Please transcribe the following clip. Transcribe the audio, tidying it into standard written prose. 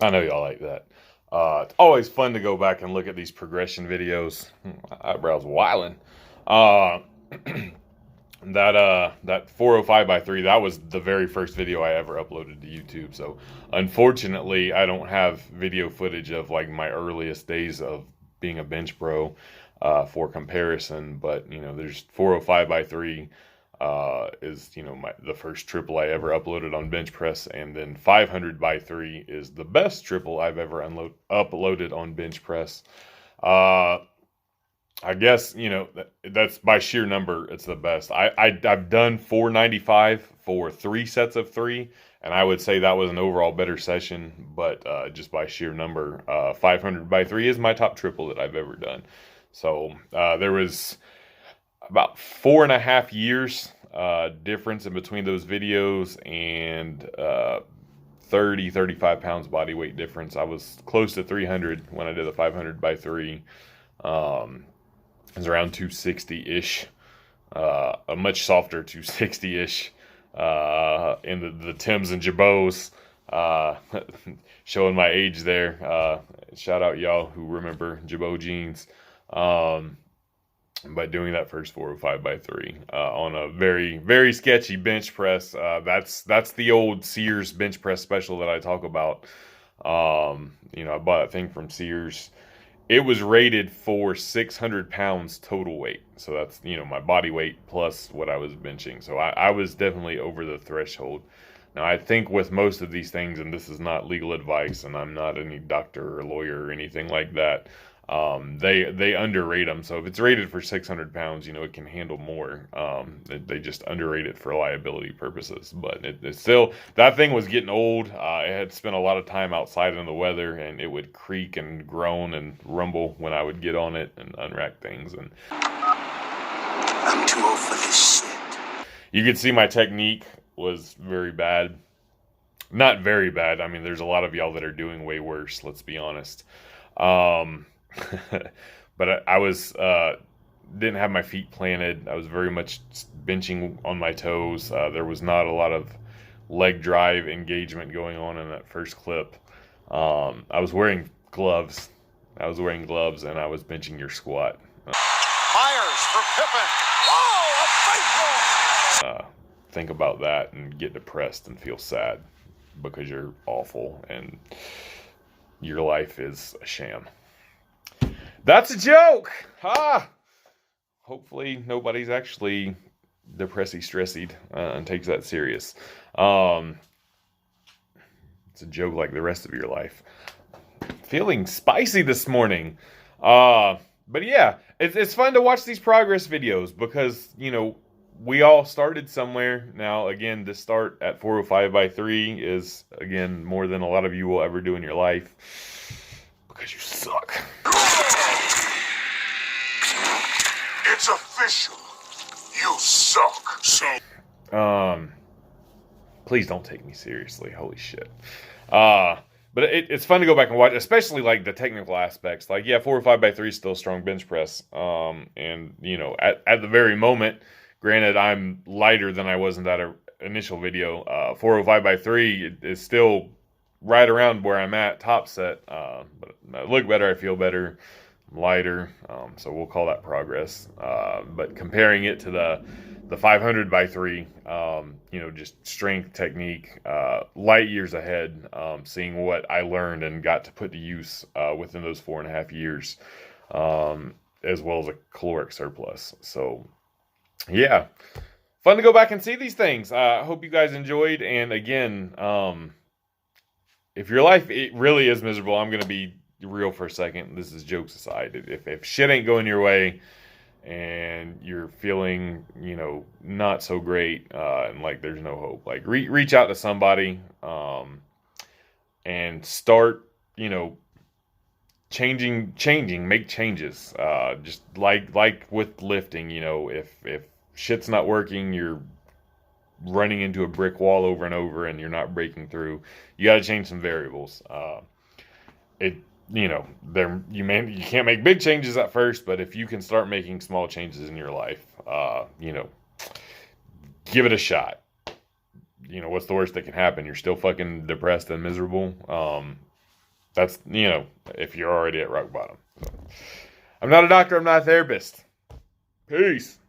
I know y'all like that. It's always fun to go back and look at these progression videos. My eyebrows wilding. Uh, that 405 by 3, that was the very first video I ever uploaded to YouTube. So unfortunately, I don't have video footage of like my earliest days of being a bench pro for comparison. But there's 405 by 3 is the first triple I ever uploaded on bench press, and then 500 by 3 is the best triple I've ever uploaded on bench press. Uh, I guess that's by sheer number, it's the best. I've done 495 for 3 sets of 3, and I would say that was an overall better session. But just by sheer number, 500 by 3 is my top triple that I've ever done. So there was about 4.5 years difference in between those videos, and 35 pounds body weight difference. I was close to 300 when I did the 500 by 3. It was around 260-ish, a much softer 260-ish, in the Timbs and Jabots, showing my age there. Shout out y'all who remember Jabot jeans. By doing that first 405 by 3 on a very, very sketchy bench press. That's the old Sears bench press special that I talk about. I bought that thing from Sears. It was rated for 600 pounds total weight. So that's, my body weight plus what I was benching. So I was definitely over the threshold. Now, I think with most of these things, and this is not legal advice, and I'm not any doctor or lawyer or anything like that, they underrate them. So if it's rated for 600 pounds, it can handle more. They just underrate it for liability purposes. But it's still, that thing was getting old. It had spent a lot of time outside in the weather, and it would creak and groan and rumble when I would get on it and unrack things. And I'm too old for this shit. You could see my technique was very bad. Not very bad. I mean, there's a lot of y'all that are doing way worse, let's be honest. But I was didn't have my feet planted. I was very much benching on my toes. There was not a lot of leg drive engagement going on in that first clip. I was wearing gloves. And I was benching your squat. Myers for Pippen. Whoa, a baseball! Think about that and get depressed and feel sad because you're awful and your life is a sham. That's a joke! Hopefully nobody's actually stressy and takes that serious. It's a joke like the rest of your life. Feeling spicy this morning. But yeah, it's fun to watch these progress videos because, we all started somewhere. Now, again, to start at 405 by 3 is, again, more than a lot of you will ever do in your life because you suck. It's official. You suck. So. Please don't take me seriously. Holy shit. But it's fun to go back and watch, especially like the technical aspects. Like, yeah, 405 by 3 is still a strong bench press. And at the very moment, granted, I'm lighter than I was in that initial video. 405 by 3 is still right around where I'm at top set. But I look better. I feel better. I'm lighter. So we'll call that progress. But comparing it to the 500 by 3, just strength, technique, light years ahead, seeing what I learned and got to put to use within those 4.5 years, as well as a caloric surplus. So, yeah, fun to go back and see these things. I hope you guys enjoyed. And again, if your life it really is miserable, I'm going to be real for a second. This is jokes aside. If shit ain't going your way, and you're feeling, not so great, and like there's no hope, like reach out to somebody, and start, make changes. Just like with lifting, if shit's not working, you're running into a brick wall over and over, and you're not breaking through. You got to change some variables. You can't make big changes at first, but if you can start making small changes in your life, give it a shot. What's the worst that can happen? You're still fucking depressed and miserable. That's, if you're already at rock bottom. So, I'm not a doctor. I'm not a therapist. Peace.